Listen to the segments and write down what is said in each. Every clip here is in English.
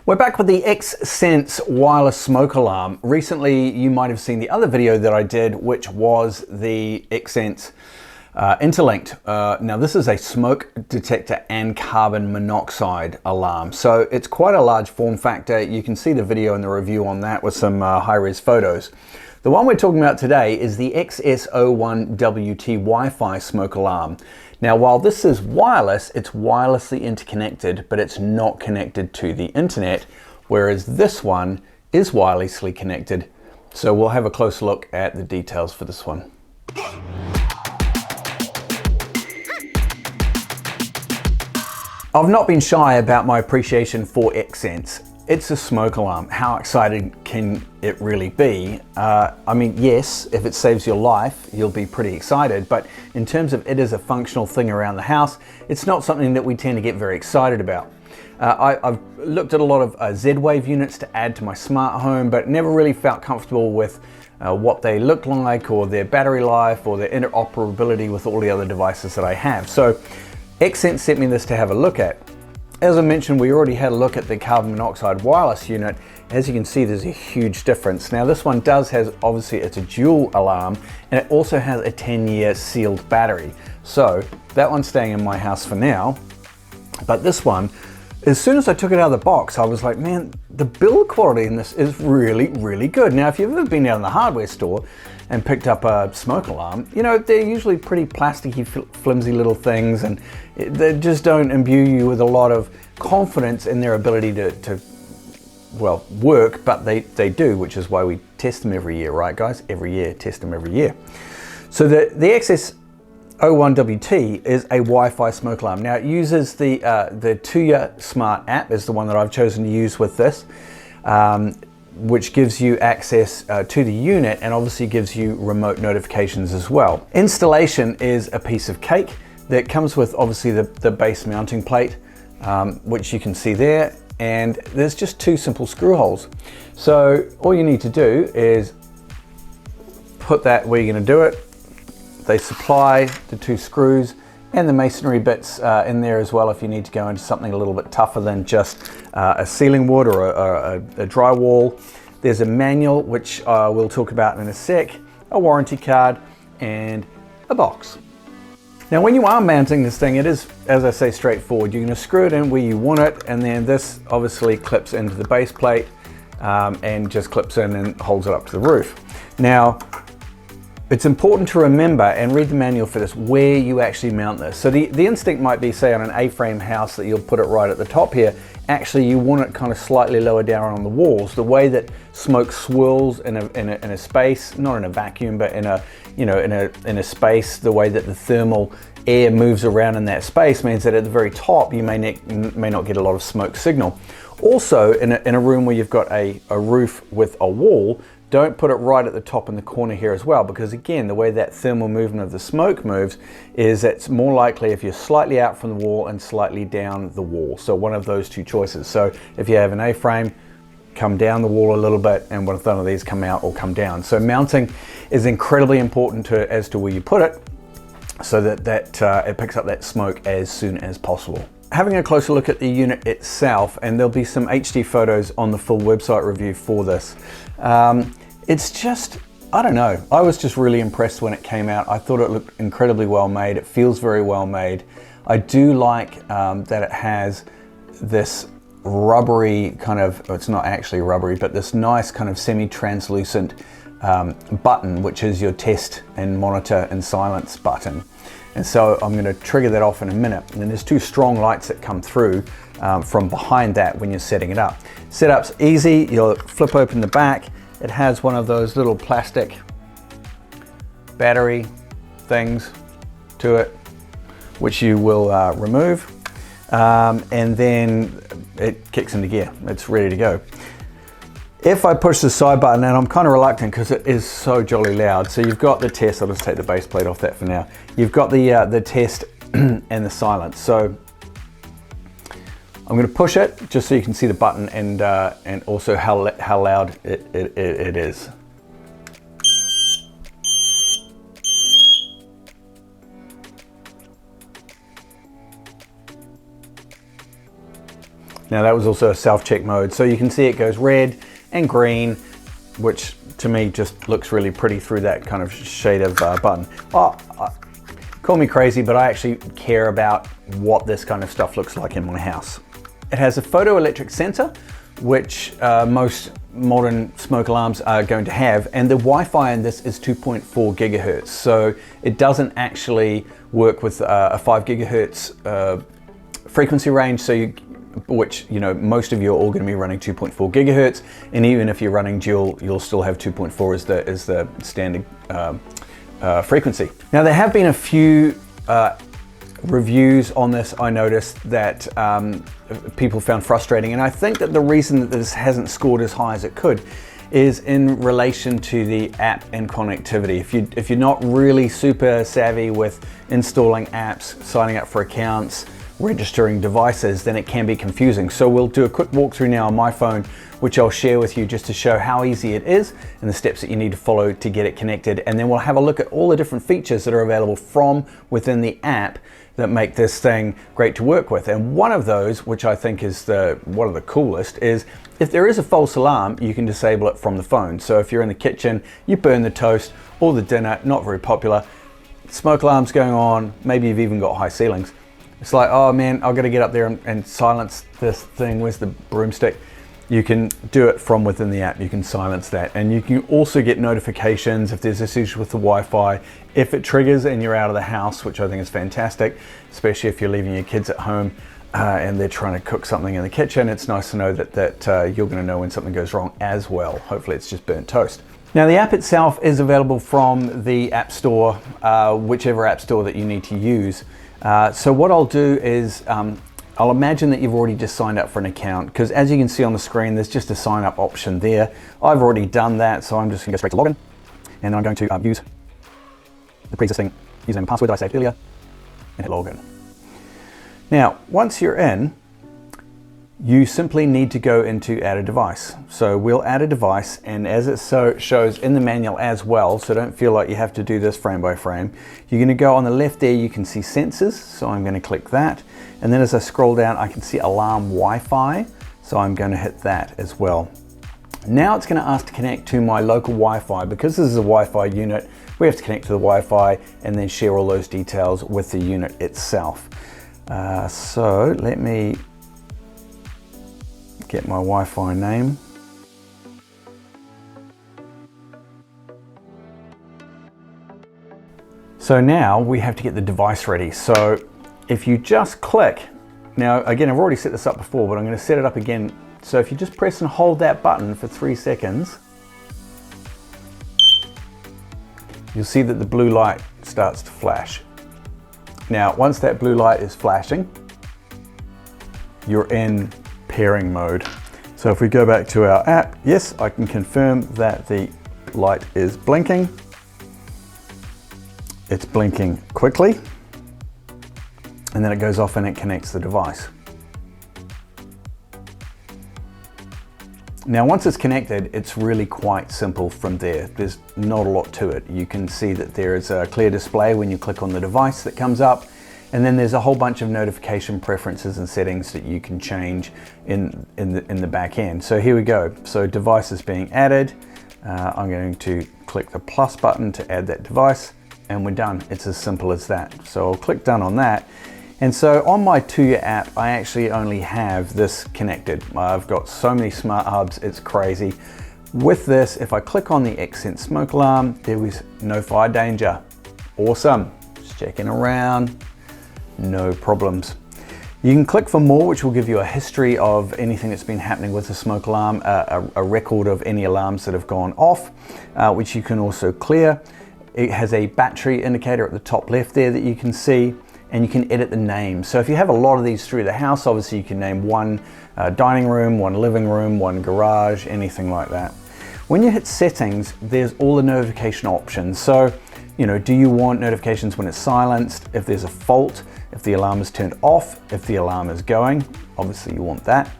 We're back with the X-Sense wireless smoke alarm. Recently, you might have seen the other video that I did, which was the X-Sense interlinked. Now this is a smoke detector and carbon monoxide alarm. So it's quite a large form factor. You can see the video and the review on that with some high-res photos. The one we're talking about today is the XS01-WT Wi-Fi smoke alarm. Now, while this is wireless, it's wirelessly interconnected, but it's not connected to the internet, whereas this one is wirelessly connected. So we'll have a closer look at the details for this one. I've not been shy about my appreciation for X-Sense. It's a smoke alarm. How excited can it really be? I mean, yes, if it saves your life, you'll be pretty excited, but in terms of it as a functional thing around the house, it's not something that we tend to get very excited about. I've looked at a lot of Z-Wave units to add to my smart home, but never really felt comfortable with what they look like or their battery life or their interoperability with all the other devices that I have. So X-Sense sent me this to have a look at. As I mentioned, we already had a look at the carbon monoxide wireless unit. As you can see, there's a huge difference. Now this one obviously it's a dual alarm, and it also has a 10-year sealed battery. So that one's staying in my house for now. But this one, as soon as I took it out of the box, I was like, man, the build quality in this is really, really good. Now, if you've ever been down in the hardware store and picked up a smoke alarm, you know, they're usually pretty plasticky, flimsy little things, and they just don't imbue you with a lot of confidence in their ability to well, work, but they do, which is why we test them every year, right guys? Every year, test them every year. So the XS01-WT is a Wi-Fi smoke alarm. Now it uses the Tuya Smart app is the one that I've chosen to use with this, which gives you access to the unit and obviously gives you remote notifications as well. Installation is a piece of cake that comes with obviously the base mounting plate, which you can see there, and there's just two simple screw holes. So all you need to do is put that where you're going to do it. They supply the two screws and the masonry bits in there as well if you need to go into something a little bit tougher than just a ceiling wood or a drywall. There's a manual, which we'll talk about in a sec, a warranty card, and a box. Now when you are mounting this thing, it is, as I say, straightforward. You're going to screw it in where you want it, and then this obviously clips into the base plate and just clips in and holds it up to the roof. Now, it's important to remember and read the manual for this, where you actually mount this. So the instinct might be, say, on an A-frame house that you'll put it right at the top here. Actually, you want it kind of slightly lower down on the walls. The way that smoke swirls in a space, not in a vacuum, but in a space, the way that the thermal air moves around in that space means that at the very top you may not get a lot of smoke signal. Also, in a room where you've got a roof with a wall, don't put it right at the top in the corner here as well, because again, the way that thermal movement of the smoke moves is it's more likely if you're slightly out from the wall and slightly down the wall. So one of those two choices. So if you have an A-frame, come down the wall a little bit, and one of these come out or come down. So mounting is incredibly important as to where you put it, so that it picks up that smoke as soon as possible. Having a closer look at the unit itself, and there'll be some HD photos on the full website review for this. It's just, I don't know, I was just really impressed when it came out. I thought it looked incredibly well made. It feels very well made. I do like that it has this rubbery kind of, it's not actually rubbery, but this nice kind of semi-translucent button, which is your test and monitor and silence button. And so I'm going to trigger that off in a minute. And then there's two strong lights that come through from behind that when you're setting it up. Setup's easy. You'll flip open the back. It has one of those little plastic battery things to it, which you will remove. And then it kicks into gear. It's ready to go. If I push the side button, and I'm kind of reluctant because it is so jolly loud. So you've got the test, I'll just take the base plate off that for now. You've got the test and the silence. So I'm going to push it just so you can see the button and also how loud it is. Now that was also a self-check mode, so you can see it goes red and green, which to me just looks really pretty through that kind of shade of button. Call me crazy, but I actually care about what this kind of stuff looks like in my house. It has a photoelectric sensor, which most modern smoke alarms are going to have, and the Wi-Fi in this is 2.4 gigahertz, so it doesn't actually work with a 5 gigahertz frequency range, so which most of you are all going to be running 2.4 gigahertz, and even if you're running dual, you'll still have 2.4 as the standard frequency. Now there have been a few reviews on this I noticed that people found frustrating, and I think that the reason that this hasn't scored as high as it could is in relation to the app and connectivity. If you're not really super savvy with installing apps, signing up for accounts, registering devices, then it can be confusing. So we'll do a quick walkthrough now on my phone, which I'll share with you just to show how easy it is and the steps that you need to follow to get it connected. And then we'll have a look at all the different features that are available from within the app that make this thing great to work with. And one of those, which I think is one of the coolest, is if there is a false alarm, you can disable it from the phone. So if you're in the kitchen, you burn the toast or the dinner, not very popular, smoke alarm's going on, maybe you've even got high ceilings. It's like, oh man, I've got to get up there and silence this thing. Where's the broomstick? You can do it from within the app. You can silence that. And you can also get notifications if there's issues with the Wi-Fi. If it triggers and you're out of the house, which I think is fantastic, especially if you're leaving your kids at home and they're trying to cook something in the kitchen, it's nice to know that you're going to know when something goes wrong as well. Hopefully it's just burnt toast. Now the app itself is available from the App Store, whichever App Store that you need to use. So what I'll do is I'll imagine that you've already just signed up for an account, because as you can see on the screen, there's just a sign up option there. I've already done that, so I'm just going to go straight to login, and I'm going to use the pre-existing username and password that I saved earlier and hit login. Now, once you're in, you simply need to go into add a device. So we'll add a device, and as it shows in the manual as well, so don't feel like you have to do this frame by frame. You're going to go on the left there, you can see sensors, so I'm going to click that. And then as I scroll down, I can see alarm Wi-Fi, so I'm going to hit that as well. Now it's going to ask to connect to my local Wi-Fi. Because this is a Wi-Fi unit, we have to connect to the Wi-Fi and then share all those details with the unit itself. So let me get my Wi-Fi name. So now we have to get the device ready. So if you just click, now again, I've already set this up before, but I'm going to set it up again. So if you just press and hold that button for 3 seconds, you'll see that the blue light starts to flash. Now, once that blue light is flashing, you're in pairing mode. So if we go back to our app, yes, I can confirm that the light is blinking. It's blinking quickly, and then it goes off and it connects the device. Now, once it's connected, it's really quite simple from there. There's not a lot to it. You can see that there is a clear display when you click on the device that comes up, and then there's a whole bunch of notification preferences and settings that you can change in the back end. So here we go. So device is being added. I'm going to click the plus button to add that device, and we're done. It's as simple as that. So I'll click done on that. And so on my Tuya app, I actually only have this connected. I've got so many smart hubs, it's crazy. With this, if I click on the X-Sense smoke alarm, there was no fire danger. Awesome, just checking around, no problems. You can click for more, which will give you a history of anything that's been happening with the smoke alarm, a record of any alarms that have gone off, which you can also clear. It has a battery indicator at the top left there that you can see, and you can edit the name. So if you have a lot of these through the house, obviously you can name one dining room, one living room, one garage, anything like that. When you hit settings, there's all the notification options. So, do you want notifications when it's silenced, if there's a fault, if the alarm is turned off, if the alarm is going, obviously you want that.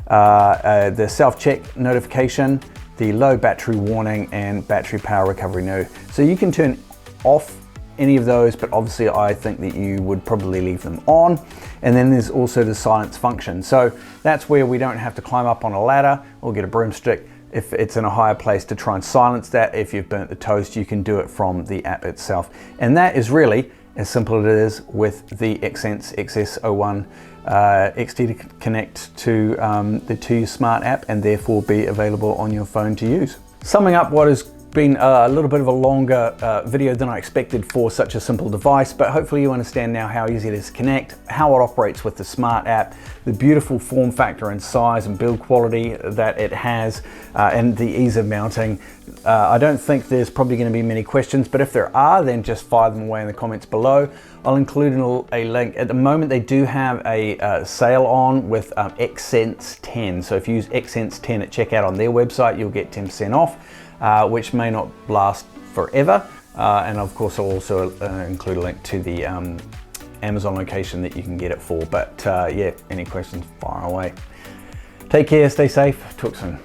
The self-check notification, the low battery warning, and battery power recovery no. So you can turn off any of those, but obviously I think that you would probably leave them on. And then there's also the silence function. So that's where we don't have to climb up on a ladder or get a broomstick if it's in a higher place to try and silence that. If you've burnt the toast, you can do it from the app itself. And that is really as simple as it is with the X-Sense XS01-WT to connect to the Tuya Smart app and therefore be available on your phone to use. Summing up what has been a little bit of a longer video than I expected for such a simple device, but hopefully you understand now how easy it is to connect, how it operates with the Smart app, the beautiful form factor and size and build quality that it has, and the ease of mounting. I don't think there's probably going to be many questions, but if there are, then just fire them away in the comments below. I'll include a link. At the moment they do have a sale on with X-Sense 10, so if you use X-Sense 10 at checkout on their website, you'll get 10% off. Which may not last forever. And of course, I'll also include a link to the Amazon location that you can get it for. But yeah, any questions, fire away. Take care, stay safe, talk soon.